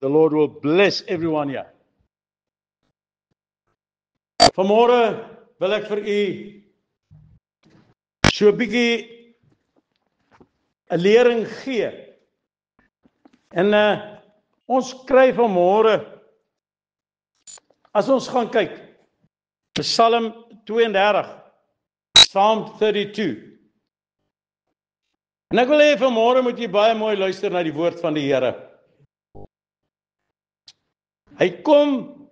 The Lord will bless everyone here. Vanmôre wil ek vir u so 'n bietjie 'n lering gee. En ons kry vanmôre, as ons gaan kyk, Psalm 32, Psalm 32. En ek wil hê vanmôre moet jy baie mooi luister na die woord van die Here. Hy kom,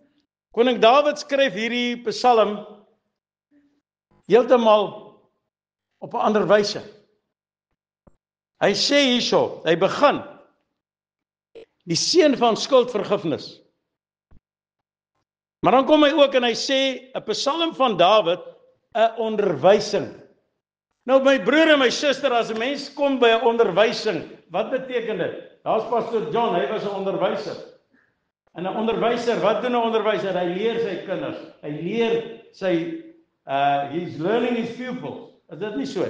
koning Dawid skryf hierdie Psalm heeltemal op 'n ander wyse. Hy sê hierso, hy begin die seën van skuldvergifnis. Maar dan kom hy ook en hy sê 'n Psalm van Dawid, 'n onderwysing. Nou my broer en my suster, as 'n mens kom by 'n onderwysing, wat beteken dit? Daar's Pastor John, hy was 'n onderwyser. En 'n onderwyser, wat doen 'n onderwyser? Hy leer sy kinders. Hy leer sy he's learning his pupils. Is dit nie so?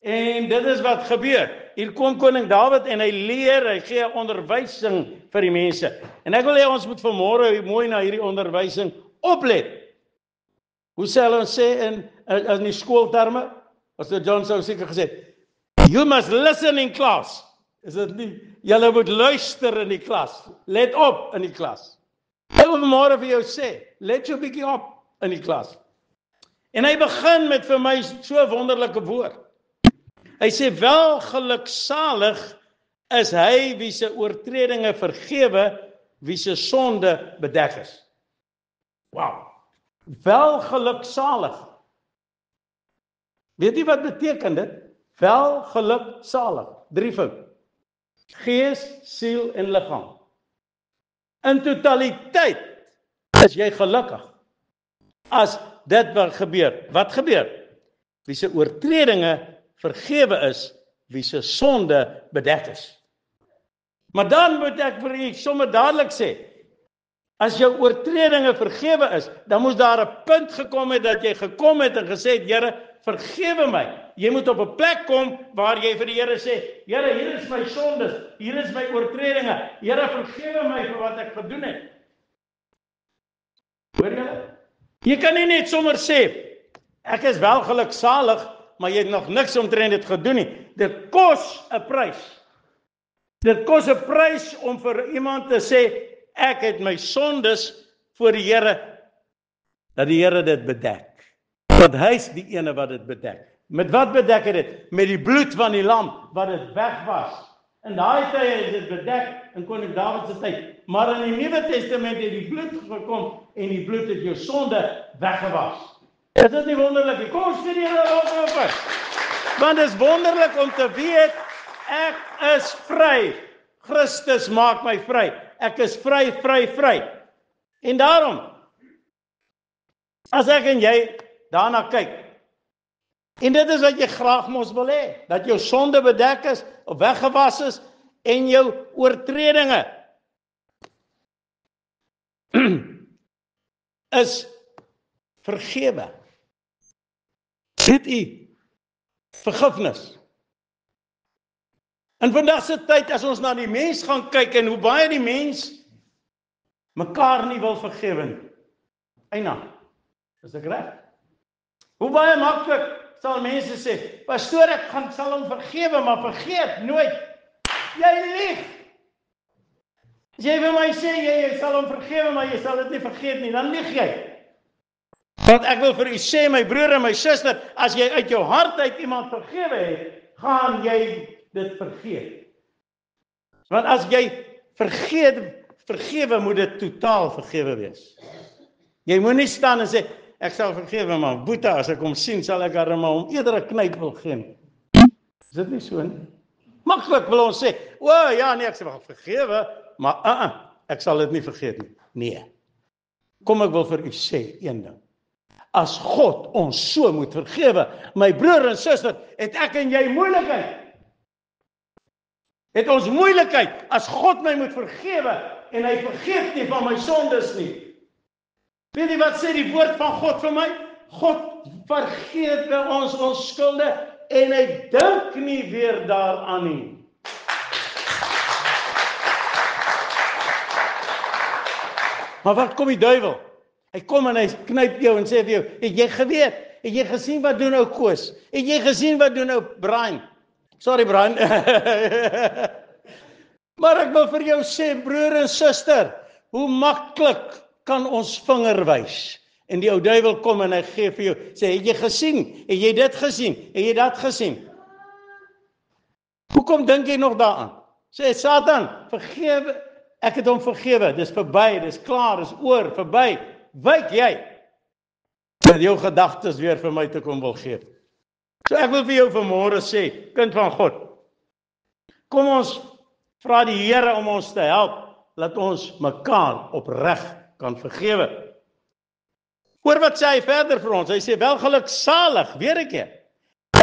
En dit is wat gebeur. Hier kom koning Dawid en hy leer, hy gee 'n onderwysing vir die mense. En ek wil hê ons moet vanmôre mooi na hierdie onderwysing oplet. Hoe sal ons sê in die skoolterme? Pastor John sou seker gesê, you must listen in class. Is dit nie? Julle moet luister in die klas. Let op in die klas. Ek wil vanmôre vir jou sê, let jou bietjie op in die klas. En hy begin met vir my so 'n wonderlike woord. Hy sê, welgeluksalig is hy wie se oortredinge vergewe, wie se sonde bedek is. Wow. Welgeluksalig. Weet jy wat beteken dit? Welgeluksalig. 3 fout. Gees, siel en liggaam. In totaliteit is jy gelukkig as dit wat gebeur. Wat gebeur? Wie se oortredinge vergewe is, wie se sonde bedek is. Maar dan moet ek vir u sommer dadelik sê, as jou oortredinge vergewe is, dan moes daar 'n punt gekom het dat jy gekom het en gesê het, Here, vergewe my. Jy moet op 'n plek kom waar jy vir die Here sê, Here, hier is my sondes, hier is my oortredinge. Here, vergewe my vir wat ek gedoen het. Hoor julle? Jy kan nie net sommer sê, ek is wel geluksalig, maar jy het nog niks omtrent dit gedoen nie. Dit kos 'n prys. Dit kos 'n prys om vir iemand te sê, ek het my sondes voor die Here, dat die Here dit bedek. Want hy is die ene wat dit bedek. Met wat bedek hy dit? Met die bloed van die lam, wat dit weg was. In daai tye is dit bedek in koning Dawid se tyd. Maar in die Nuwe Testament het die bloed gekom en die bloed het jou sonde weggewas. Is dit nie wonderlik? Kom ons sê die Here op. Want dit is wonderlik om te weet, ek is vry. Christus maak my vry. Ek is vry, vry, vry. En daarom, as ek en jy daarna kyk, en dit is wat jy graag mos wil hê, dat jou sonde bedek is, of weggewas is, en jou oortredinge is vergewe. Weet u, vergifnis. In vandag se tyd, as ons na die mens gaan kyk, en hoe baie die mens mekaar nie wil vergewe nie. Eina, is ek reg? Hoe baie maklik sal mense sê, pastoor, ek sal hom vergewe, maar vergeet nooit. Jy lieg. As jy vir my sê, jy sal hom vergewe, maar jy sal dit nie vergeet nie, dan lieg jy. Want ek wil vir u sê, my broer en my suster, as jy uit jou hart uit iemand vergewe het, gaan jy dit vergeet. Want as jy vergewe, moet dit totaal vergewe wees. Jy moet nie staan en sê, ek sal vergewe, maar Boeta, as ek hom sien, sal ek hom eerder 'n knyp wil gee. Is dit nie so nie? Maklik wil ons sê, ja nee, ek sal vergewe, maar ek sal dit nie vergeet nie. Nee. Kom, ek wil vir u sê een ding. As God ons so moet vergewe, my broer en suster, het ek en jy moeilikheid. Het ons moeilikheid, as God my moet vergewe, en hy vergeet nie van my sondes nie. Weet jy wat sê die woord van God vir my? God vergeet by ons skulde, en hy dink nie weer daaraan nie. Maar wat kom die duiwel? Hy kom en hy knyp jou en sê vir jou, het jy geweet? Het jy gesien wat doen ou Koos? Het jy gesien wat doen ou Brian? Sorry Brian. Maar ek wil vir jou sê, broer en suster, hoe maklik kan ons vinger wys? En die ou duiwel kom en hy gee vir jou, sê, het jy gesien? Het jy dit gesien? Het jy dat gesien? Hoekom dink jy nog daaraan? Sê, Satan, vergewe, ek het hom vergewe, dis verby, dis klaar, dis oor, verby. Wyk jy, dat jou gedagtes weer vir my te kom wil gee. So ek wil vir jou vanmôre sê, kind van God, kom ons vra die Here om ons te help, dat ons mekaar opreg kan vergewe. Hoor wat sê hy verder vir ons, hy sê, welgeluksalig, weer 'n keer,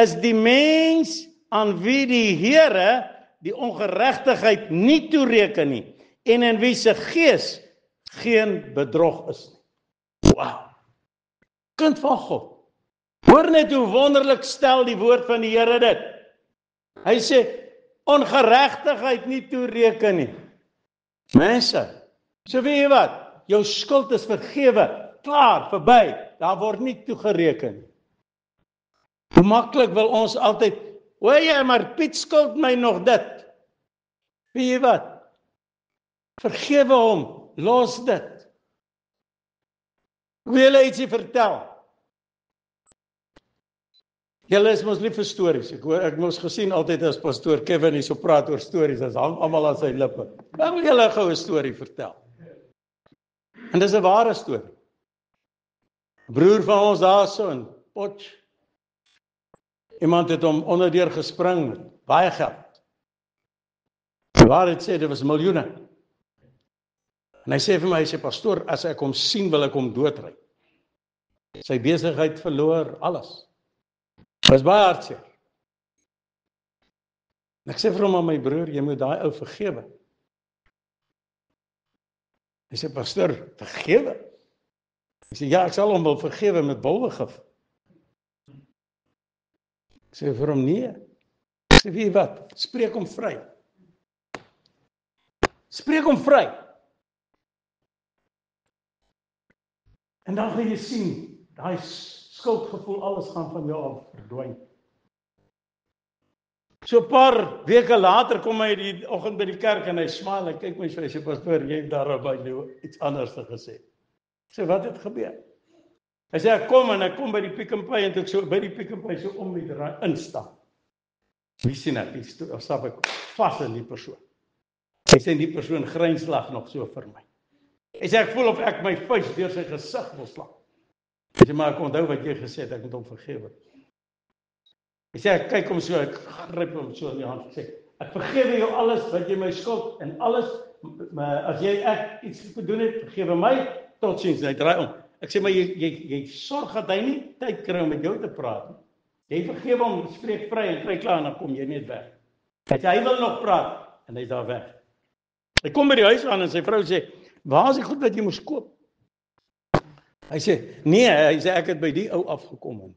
is die mens aan wie die Here die ongeregtigheid nie toereken nie, en in wie se gees geen bedrog is nie. Wow. Kind van God, hoor net hoe wonderlik stel die woord van die Here dit. Hy sê, ongeregtigheid nie toereken nie. Mense, so weet jy wat, jou skuld is vergewe, klaar, verby, daar word nie toegereken nie. Hoe maklik wil ons altyd, hoor jy, maar Piet skuld my nog dit. Weet jy wat, vergewe hom, los dit. Ek wil julle ietsie vertel. Julle is mos lief vir stories. Ek moes gesien altyd as pastoor Kevin hier so praat oor stories, as hang almal aan sy lippe. Ek wil julle gou 'n storie vertel. En dis 'n ware storie. 'n Broer van ons daarso in Potch. Iemand het hom onderdeur gespring met baie geld. Die waarheid sê dit was miljoene. En hy sê vir my, hy sê, pastoor, as ek hom sien, wil ek hom doodry. Sy besigheid verloor, alles. Was baie hartseer. En ek sê vir hom, my broer, jy moet daai ou vergewe. Hy sê, pastoor, vergewe? Hy sê, ja, ek sal hom wel vergewe met bulwegif. Ek sê vir hom, nee. Ek sê, weet jy wat, spreek hom vry. Spreek hom vry. En dan gaan jy sien, daai skuldgevoel, alles gaan van jou af verdwyn. So 'n paar weke later kom hy die oggend by die kerk en hy smile, hy kyk my so, hy sê, pastoor, jy het daar by jou iets anders te gesê. Ek sê, wat het gebeur? Hy sê, ek kom by die Pick n Pay en toe ek so by die Pick n Pay so om die draai instap. Wie sien ek? Of stap ek vas in die persoon. Hy sê, die persoon grynslag nog so vir my. Hy sê, ek voel of ek my vuis deur sy gesig wil slaan. Hy sê, maar ek onthou wat jy gesê het, ek moet hom vergewe. Hy sê, ek kyk hom so, ek gryp hom so in die hand, ek sê, ek vergewe jou alles wat jy my skuld, en alles, as ek iets gedoen het, vergewe my, totsiens, hy draai om. Ek sê, maar jy sorg dat hy nie tyd kry om met jou te praat. Jy vergewe hom, spreek vry en kry klaar, en dan kom jy net weg. Hy sê, hy wil nog praat, en hy is daar weg. Hy kom by die huis aan, en sy vrou sê, waar is die goed wat jy moes koop? Hy sê, nee, hy sê, ek het by die ou afgekom.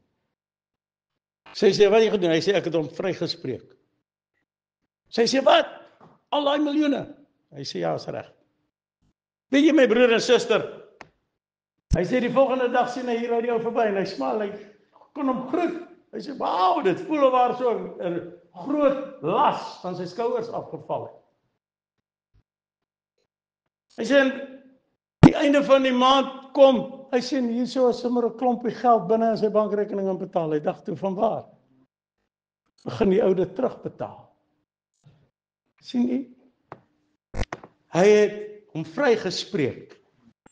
Sy sê, wat het jy gedoen? Hy sê, ek het hom vrygespreek. Sy sê, wat? Al die miljoene? Hy sê, ja, is reg. Weet jy, my broer en suster, hy sê, die volgende dag sien hy hier uit die ou verby, en hy smaal, hy kon hom groet. Hy sê, wauw, dit voel of waar so 'n groot las van sy skouers afgeval het. Hy sê, die einde van die maand kom, hy sê, hier so is sommer 'n klompie geld binne in sy bankrekening aan betaal. Hy dacht toe, van waar? Begin die oude terugbetaal. Sien jy? Hy het hom vrygespreek,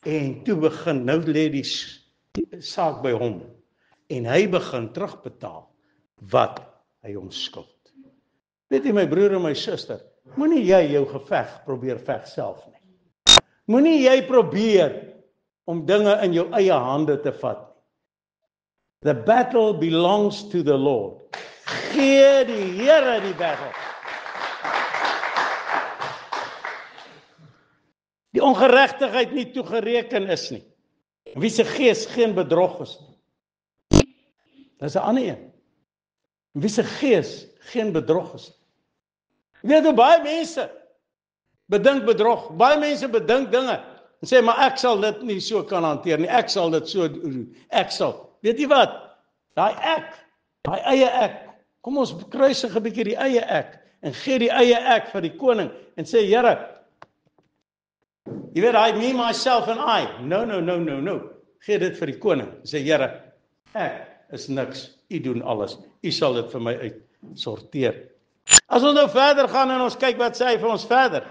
en toe begin, nou lê die saak by hom, en hy begin terugbetaal, wat hy hom skuld. Weet jy, my broer en my suster, moenie jy jou geveg probeer veg self nie. Moenie jy probeer om dinge in jou eie hande te vat nie. The battle belongs to the Lord. Gee die Here die battle. Die ongeregtigheid nie toegereken is nie. Wie se gees geen bedrog is nie. Dis 'n ander een. Wie se gees geen bedrog is nie. Weet jy, baie mense bedink bedrog. Baie mense bedink dinge. en sê, maar ek sal dit nie so kan hanteer nie, ek sal dit so doen, ek sal. Weet jy wat? Daai eie ek, kom ons kruisig 'n bietjie die eie ek, en gee die eie ek vir die koning, en sê, Here, jy weet, I, me, myself and I, no, gee dit vir die koning, en sê, Here, ek is niks, U doen alles, U sal dit vir my uitsorteer. As ons nou verder gaan en ons kyk wat sê hy vir ons verder.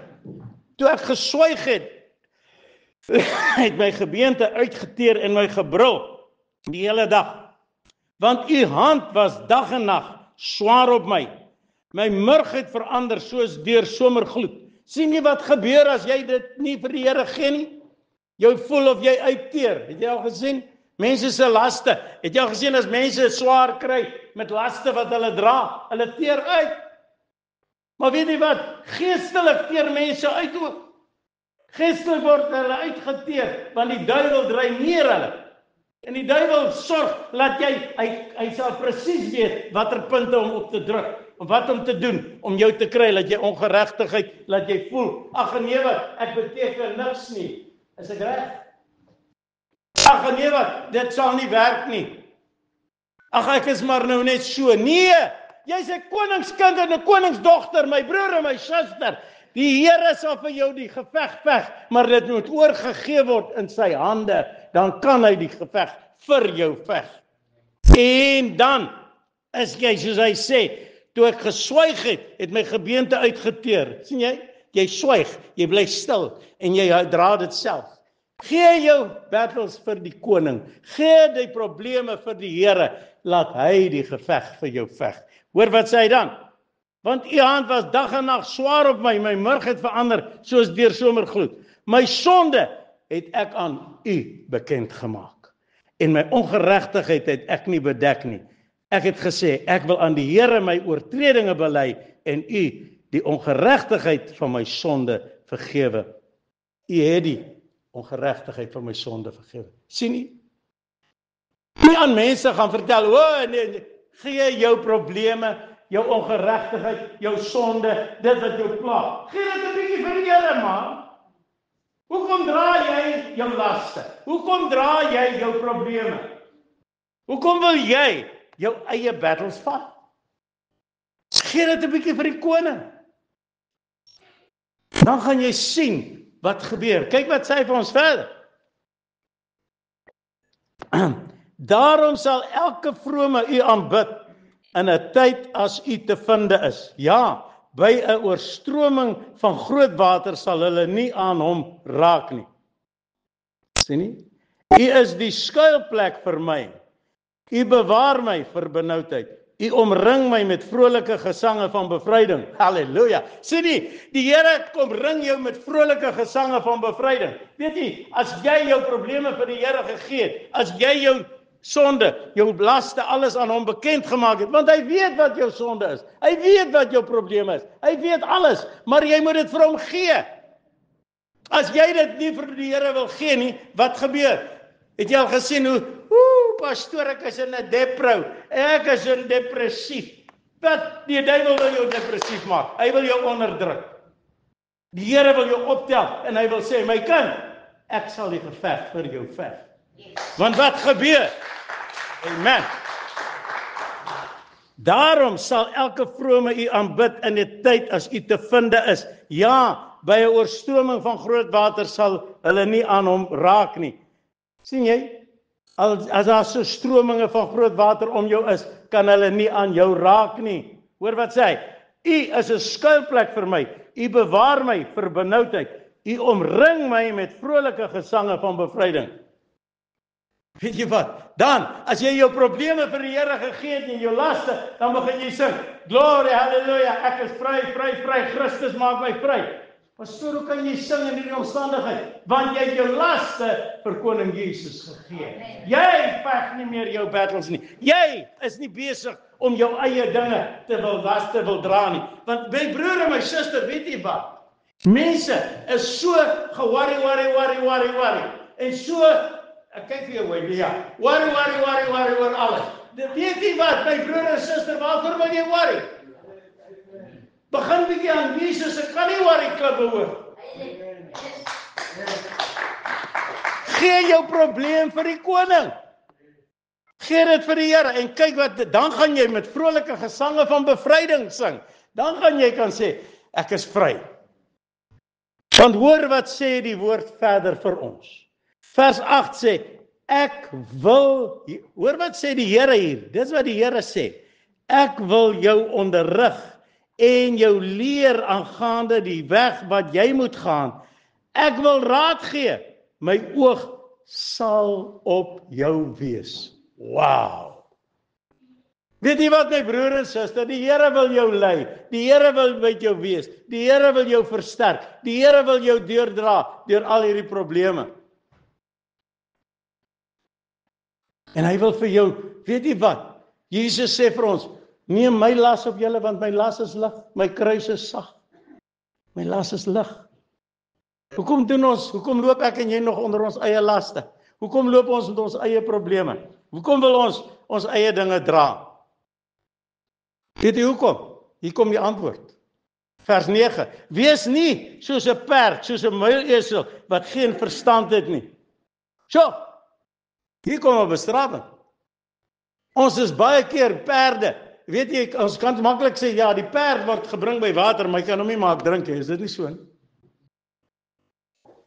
Toe ek geswyg het, het my gebeente uitgeteer en my gebrul die hele dag. Want U hand was dag en nag swaar op my. My murg het verander soos deur somergloed. Sien jy wat gebeur as jy dit nie vir die Here gee nie? Jy voel of jy uitteer. Het jy al gesien? Mense se laste. Het jy al gesien as mense swaar kry met laste wat hulle dra? Hulle teer uit. Maar weet jy wat? Geestelik teer mense uit ook. Geestelik word hulle uitgeteer, want die duiwel dryf neer hulle. En die duiwel sorg dat hy sal presies weet watter punte om op te druk, om wat om te doen, om jou te kry, dat jy ongeregtigheid, dat jy voel, ag nee wat, ek beteken niks nie. Is ek reg? Ag nee wat, dit sal nie werk nie. Ag ek is maar nou net so. Nee, jy's 'n koningskind en 'n koningsdogter, my broer en my suster. Die Here sal vir jou die geveg veg, maar dit moet oorgegee word in sy hande, dan kan hy die geveg vir jou veg. En dan is jy, soos hy sê, toe ek geswyg het, het my gebeente uitgeteer. Sien jy? Jy swyg, jy bly stil en jy dra dit self. Gee jou battles vir die koning, gee die probleme vir die Here, laat hy die geveg vir jou veg. Hoor wat sê hy dan? Want U hand was dag en nag swaar op my, my murg het verander soos deur somergloed. My sonde het ek aan U bekend gemaak. En my ongeregtigheid het ek nie bedek nie. Ek het gesê, ek wil aan die Here my oortredinge bely en U die ongeregtigheid van my sonde vergewe. U het die ongeregtigheid van my sonde vergewe. Sien U? Nie aan mense gaan vertel, nee, gee jou probleme, jou ongeregtigheid, jou sonde, dit wat jou pla. Gee dit 'n bietjie vir die Here, man. Hoekom dra jy jou laste? Hoekom dra jy jou probleme? Hoekom wil jy jou eie battles vat? Gee dit 'n bietjie vir die koning. Dan gaan jy sien wat gebeur. Kyk wat sê hy vir ons verder. Daarom sal elke vrome U aanbid in 'n tyd as U te vinde is. Ja, by 'n oorstroming van groot water sal hulle nie aan hom raak nie. Sien nie? U is die skuilplek vir my. U bewaar my vir benoudheid. U omring my met vrolike gesange van bevryding. Halleluja. Sien jy, die Here kom ring jou met vrolike gesange van bevryding. Weet jy, as jy jou probleme vir die Here gegee het, as jy jou sonde, jou laste, alles aan hom bekend gemaak het, want hy weet wat jou sonde is. Hy weet wat jou probleem is. Hy weet alles, maar jy moet dit vir hom gee. As jy dit nie vir die Here wil gee nie, wat gebeur? Het jy al gesien hoe, pastoor, ek is in 'n depro, ek is in depressief. Wat? Die duiwel wil jou depressief maak. Hy wil jou onderdruk. Die Here wil jou optel en hy wil sê, my kind, ek sal die geveg vir jou veg. Want wat gebeur? Amen. Daarom sal elke vrome U aanbid in 'n tyd as U te vinde is. Ja, by 'n oorstroming van groot water sal hulle nie aan hom raak nie. Sien jy? As daar so strominge van groot water om jou is, kan hulle nie aan jou raak nie. Hoor wat sê hy? U is 'n skuilplek vir my. U bewaar my vir benoudheid. U omring my met vrolike gesange van bevryding. Weet jy wat? Dan, as jy jou probleme vir die Here gegee het en jou laste, dan begin jy sing, glory, halleluja, ek is vry, vry, vry, Christus maak my vry. Pastoor, hoe kan jy sing in hierdie omstandigheid? Want jy het jou laste vir koning Jesus gegee. Jy veg nie meer jou battles nie. Jy is nie besig om jou eie dinge te wil dra nie. Want my broer en my suster, weet jy wat? Mense is so worry. En so, ek kyk vir jou, worry oor alles. Weet jy wat, my broer en suster, waarvoor wil jy worry? Begin bietjie aan Jesus, ek kan nie worry klippe hoor. Gee jou probleem vir die koning. Gee dit vir die Here en kyk wat, dan gaan jy met vrolike gesange van bevryding sing. Dan gaan jy kan sê, ek is vry. Want hoor wat sê die woord verder vir ons. Vers 8 sê, ek wil, hoor wat sê die Here hier, dis wat die Here sê, ek wil jou onderrig en jou leer aangaande die weg wat jy moet gaan. Ek wil raad gee, my oog sal op jou wees. Wow! Weet jy wat my broer en suster, die Here wil jou lei, die Here wil met jou wees, die Here wil jou versterk, die Here wil jou deurdra, deur al hierdie probleme. En hy wil vir jou, weet jy wat, Jesus sê vir ons, neem my las op julle, want my las is lig, my kruis is sag, my las is lig. Hoekom loop ek en jy nog onder ons eie laste? Hoekom loop ons met ons eie probleme? Hoekom wil ons eie dinge dra? Weet jy hoekom? Hier kom die antwoord. Vers 9. Wees nie soos 'n perd, soos 'n muilesel, wat geen verstand het nie. So, hier kom 'n bestrafing. Ons is baie keer perde. Weet jy, ons kan maklik sê, ja, die perd word gebring by water, maar jy kan hom nie maak drink nie. Is dit nie so nie?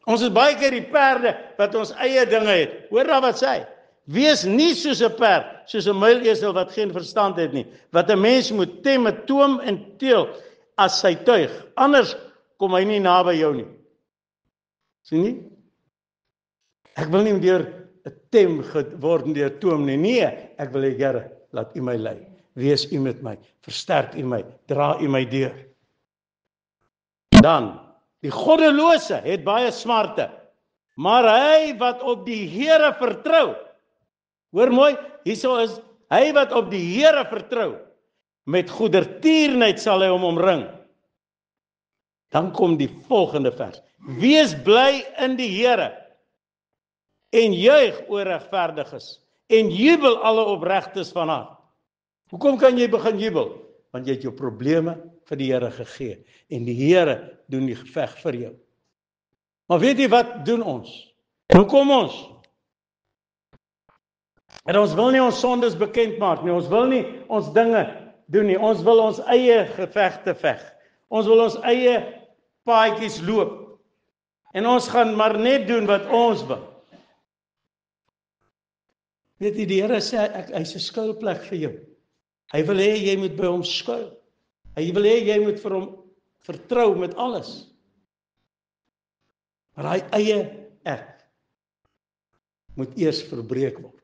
Ons is baie keer die perde wat ons eie dinge het. Hoor nou wat sê hy? Wees nie soos 'n perd, soos 'n muilesel wat geen verstand het nie, wat 'n mens moet tem met toom en teel as sy tuig. Anders kom hy nie naby jou nie. Sien nie? Ek wil nie deur 'n tem geword deur toom nie. Nee, ek wil hê Here, laat U my lei. Wees U met my, versterk U my, dra U my deur. Dan, die goddelose het baie smarte, maar hy wat op die Here vertrou, hoor mooi, hierso is, hy wat op die Here vertrou, met goedertierenheid sal hy hom omring. Dan kom die volgende vers. Wees bly in die Here, en juig oor regverdiges, en jubel alle opregtes van hart. Hoekom kan jy begin jubel? Want jy het jou probleme vir die Here gegee, en die Here doen die geveg vir jou. Maar weet jy wat doen ons? Hoe kom ons? En ons wil nie ons sondes bekend maak nie, ons wil nie ons dinge doen nie, ons wil ons eie gevegte veg. Ons wil ons eie paadjies loop. En ons gaan maar net doen wat ons wil. Weet jy, die Here sê, hy's 'n skuilplek vir jou. Hy wil hê jy moet by hom skuil. Hy wil hê jy moet vir hom vertrou met alles. Maar hy eie ek moet eers verbreek word.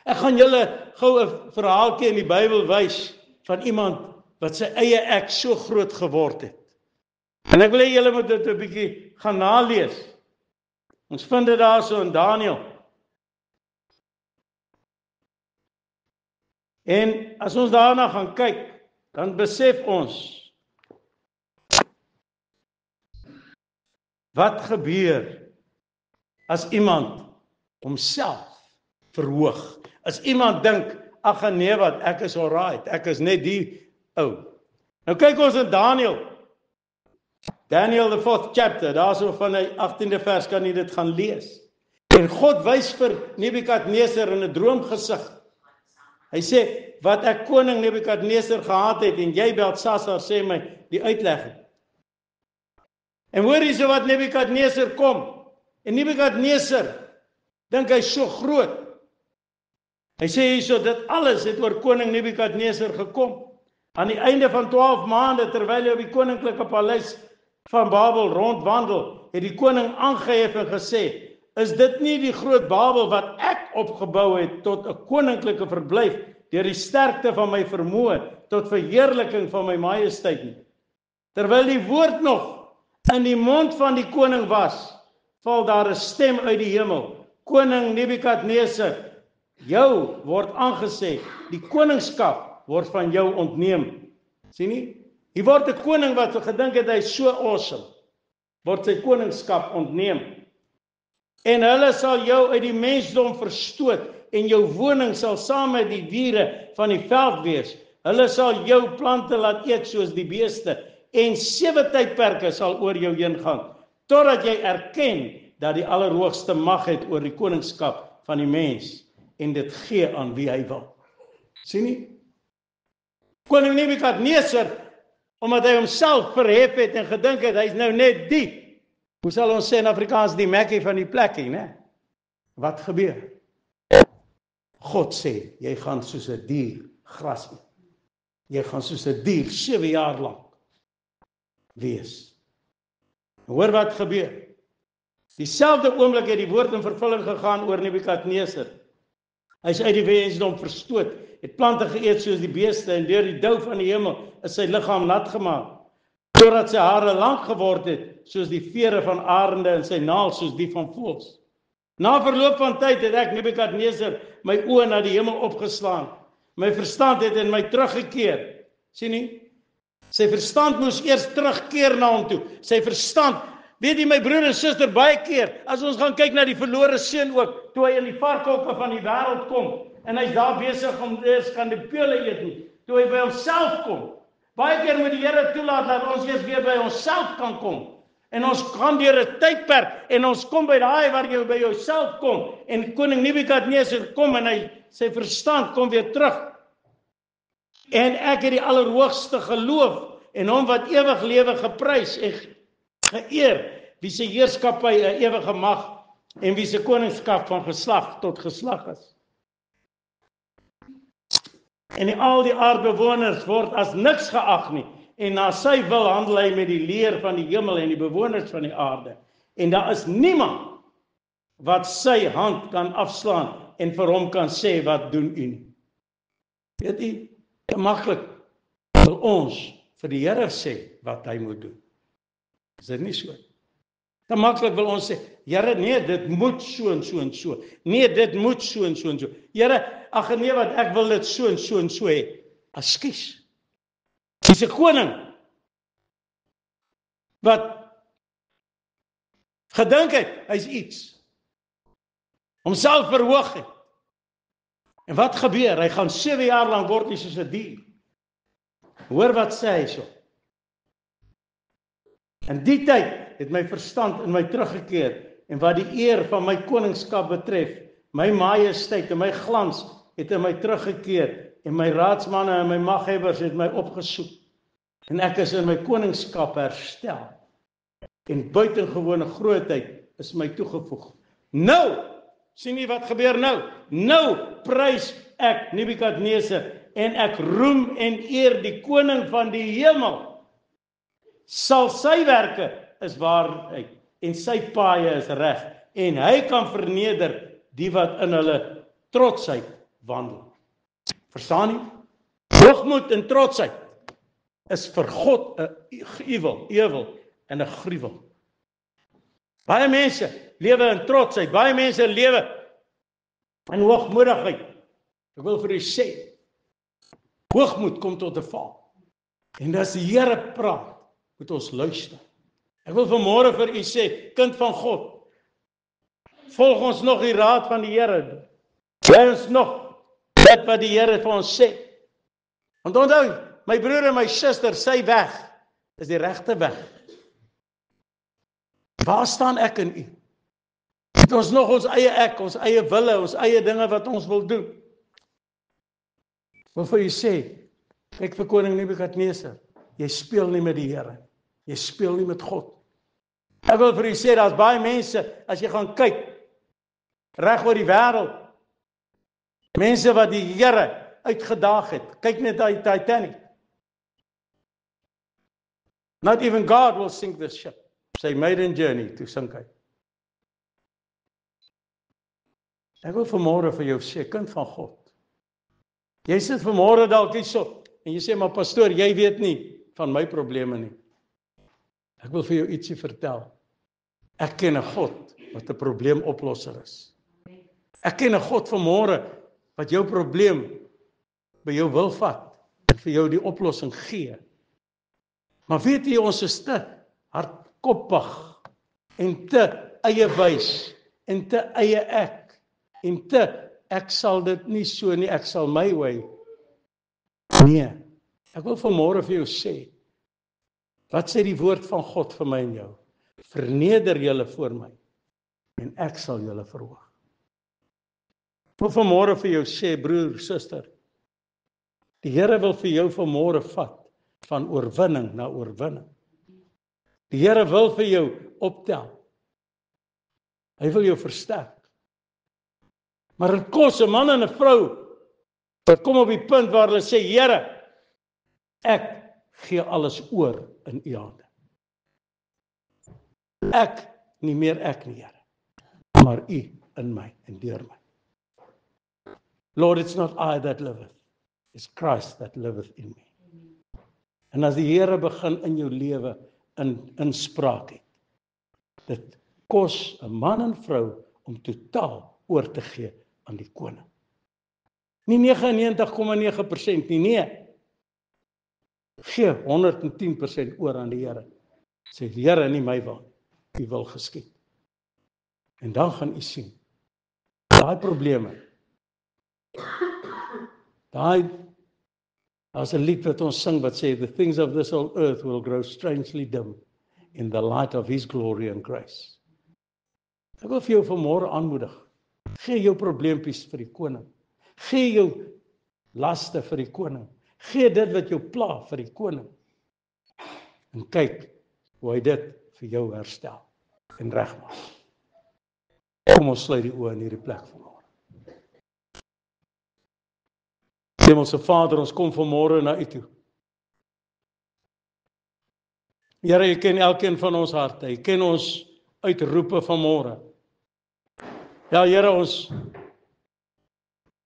Ek gaan julle gou 'n verhaaltjie in die Bybel wys van iemand wat sy eie ek so groot geword het. En ek wil hê julle moet dit 'n bietjie gaan nalees. Ons vind dit daarso in Daniël. En as ons daarna gaan kyk, dan besef ons wat gebeur as iemand homself verhoog. As iemand dink, ag nee wat, ek is alright, ek is net die ou. Nou kyk ons in Daniël. Daniel the 4th chapter, daarso van die 18de vers kan jy dit gaan lees. En God wys vir Nebukadneser in 'n droomgesig. Hy sê, wat ek koning Nebukadneser gehad het, en jy Beltsasar sê my die uitlegging. En hoor hierso wat Nebukadneser kom. En Nebukadneser dink hy so groot. Hy sê hierso, dit alles het oor koning Nebukadneser gekom. Aan die einde van 12 maande, terwyl hy op die koninklike paleis van Babel rondwandel, het die koning aangehef en gesê, is dit nie die groot Babel wat ek opgebou het tot 'n koninklike verblyf deur die sterkte van my vermoë tot verheerliking van my majesteit nie? Terwyl die woord nog in die mond van die koning was, val daar 'n stem uit die hemel. Koning Nebukadneser, jou word aangesê, die koningskap word van jou ontneem. Sien nie? Hier word 'n koning wat gedink het hy is so awesome, word sy koningskap ontneem. En hulle sal jou uit die mensdom verstoot, en jou woning sal saam met die diere van die veld wees. Hulle sal jou plante laat eet soos die beeste, en 7 tydperke sal oor jou heen gaan, totdat jy erken dat die Allerhoogste mag het oor die koningskap van die mens en dit gee aan wie hy wil. Sien nie? Koning Nebukadneser, omdat hy homself verhef het en gedink het, hy is nou net die, hoe sal ons sê in Afrikaans, die Mackie van die plekkie, né? Wat gebeur? God sê, jy gaan soos 'n dier gras eet. Jy gaan soos 'n dier 7 jaar lank wees. Hoor wat gebeur. Dieselfde oomblik het die woord in vervulling gegaan oor Nebukadneser. Hy is uit die mensdom verstoot, het plante geëet soos die beeste en deur die dou van die hemel is sy liggaam nat gemaak, totdat sy hare lank geword het, soos die vere van arende en sy naels soos die van voëls. Na verloop van tyd het ek, Nebukadneser, my oë na die hemel opgeslaan. My verstand het in my teruggekeer. Sien nie? Sy verstand moes eers terugkeer na hom toe. Sy verstand, weet jy my broer en suster, baie keer, as ons gaan kyk na die verlore seun ook, toe hy in die varkhokke van die wêreld kom, en hy's daar besig om eers kan die peule eet nie, toe hy by homself kom. Baie keer moet die Here toelaat dat ons eers weer by onsself kan kom. En ons gaan deur 'n tydperk en ons kom by daai waar jy by jouself kom. En koning Nebukadneser kom en sy verstand kom weer terug. En ek het die Allerhoogste geloof en hom wat ewig lewe geprys en geëer, wie se heerskappy 'n ewige mag en wie se koningskap van geslag tot geslag is. En al die aardbewoners word as niks geag nie. En na sy wil handel hy met die leer van die hemel en die bewoners van die aarde. En daar is niemand wat sy hand kan afslaan en vir hom kan sê, wat doen u nie. Weet u, te maklik wil ons vir die Here sê wat hy moet doen. Is dit nie so? Te maklik wil ons sê, Here, nee, dit moet so en so en so. Nee, dit moet so en so en so. Here, ag nee, wat ek wil dit so en so en so hê. Ekskuus. Dis 'n koning wat gedink het, hy's iets. Homself verhoog het. En wat gebeur? Hy gaan 7 jaar lank word hy soos 'n dier. Hoor wat sê hy so. In die tyd het my verstand in my teruggekeer en wat die eer van my koningskap betref, my majesteit en my glans het in my teruggekeer en my raadsmanne en my maghebbers het my opgesoek. En ek is in my koningskap herstel. En buitengewone grootheid is my toegevoeg. Nou, sien jy wat gebeur nou? Nou prys ek Nebukadneser en ek roem en eer die koning van die hemel. Sal sy werke is waarheid en sy paaie is reg en hy kan verneder die wat in hulle trotsheid wandel. Verstaan jy? Hoogmoed en trotsheid is vir God 'n ewel en 'n gruwel. Baie mense lewe in trotsheid, baie mense lewe in hoogmoedigheid. Ek wil vir u sê, hoogmoed kom tot 'n val. En as die Here praat, moet ons luister. Ek wil vanmôre vir u sê, kind van God, volg ons nog die raad van die Here. Bly ons nog dit wat die Here vir ons sê. Want onthou, my broer en my suster, sy weg is die regte weg. Waar staan ek en u? Het ons nog ons eie ek, ons eie wille, ons eie dinge wat ons wil doen? Wil vir u sê, kyk vir koning Nebukadneser, jy speel nie met die Here, jy speel nie met God. Ek wil vir u sê, daar's baie mense, as jy gaan kyk, reg oor die wêreld, mense wat die Here uitgedaag het. Kyk net na die Titanic. Not even God will sink this ship. Sy maiden journey, toe sink hy. Ek wil vanmôre vir jou sê, kind van God. Jy sit vanmôre dalk hierso en jy sê, maar pastoor, jy weet nie van my probleme nie. Ek wil vir jou ietsie vertel. Ek ken 'n God wat 'n probleemoplosser is. Ek ken 'n God vanmôre wat jou probleem by jou wil vat en vir jou die oplossing gee. Maar weet jy, ons is te hardkoppig en te eiewys en te eie en te ek sal dit nie so nie, ek sal my way. Nee, ek wil vanmôre vir jou sê, wat sê die woord van God vir my en jou? Verneder julle voor my. en ek sal julle verhoog. Ek wil vanmôre vir jou sê, broer, suster, die Here wil vir jou vanmôre vat van oorwinning na oorwinning. Die Here wil vir jou optel. Hy wil jou versterk. Maar dit kos 'n man en 'n vrou wat kom op die punt waar hulle sê, Here, ek gee alles oor in U hande. Ek, nie meer ek nie, Here, maar U in my en deur my. Lord, it's not I that liveth, it's Christ that liveth in me. En as die Here begin in jou lewe inspraak het, dit kos 'n man en vrou om totaal oor te gee aan die koning. Nie 99,9% nie, nee. Gee 110% oor aan die Here. Sê, die Here, nie my wil, U wil geskied. En dan gaan U sien, daai probleme, daar's 'n lied wat ons sing wat sê, the things of this old earth will grow strangely dim in the light of His glory and grace. Ek wil vir jou vanmôre aanmoedig, gee jou probleempies vir die koning, gee jou laste vir die koning, gee dit wat jou pla vir die koning, en kyk hoe hy dit vir jou herstel en regmaak. Kom ons sluit die oë in hierdie plek vanmôre. Hemelse Vader, ons kom vanmôre na U toe. Here, U ken elkeen van ons harte, U ken ons uitroepe vanmôre. Ja, Here, ons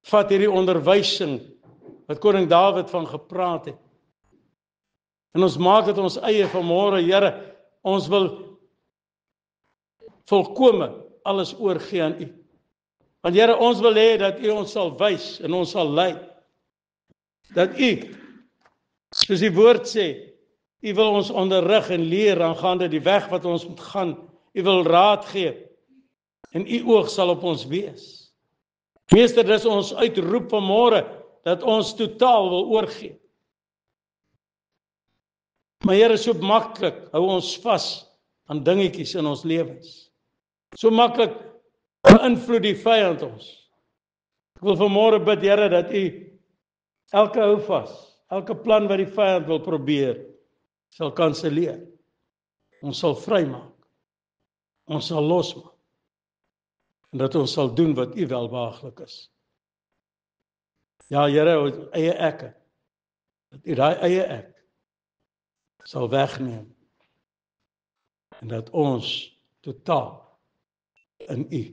vat hierdie onderwysing wat koning Dawid van gepraat het. En ons maak dit ons eie vanmôre, Here, ons wil volkome alles oorgee aan U. Want Here, ons wil hê dat U ons sal wys en ons sal lei. Dat U, soos die woord sê, U wil ons onderrig en leer aangaande die weg wat ons moet gaan. U wil raad gee en U oog sal op ons wees. Meester, dis ons uitroep vanmôre dat ons totaal wil oorgee. Maar Here, so maklik hou ons vas aan dingetjies in ons lewens. So maklik beïnvloed die vyand ons. Ek wil vanmôre bid, Here, dat U elke hou vas, elke plan wat die vyand wil probeer, sal kanselleer. Ons sal vrymaak. Ons sal losmaak. En dat ons sal doen wat U welbehaaglik is. Ja, Here, ons eie ekke. Dat U daai eie ek sal wegneem. En dat ons totaal in U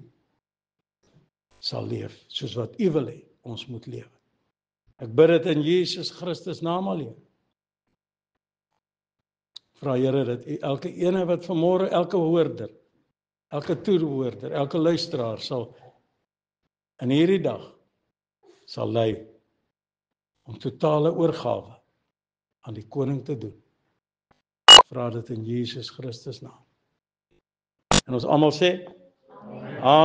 sal leef, soos wat U wil hê ons moet lewe. Ek bid dit in Jesus Christus naam alleen. Vra Here dat U elke ene wat vanmôre, elke hoorder, elke toehoorder, elke luisteraar sal in hierdie dag sal lei om totale oorgawe aan die koning te doen. Vra dit in Jesus Christus naam. En ons almal sê, Amen.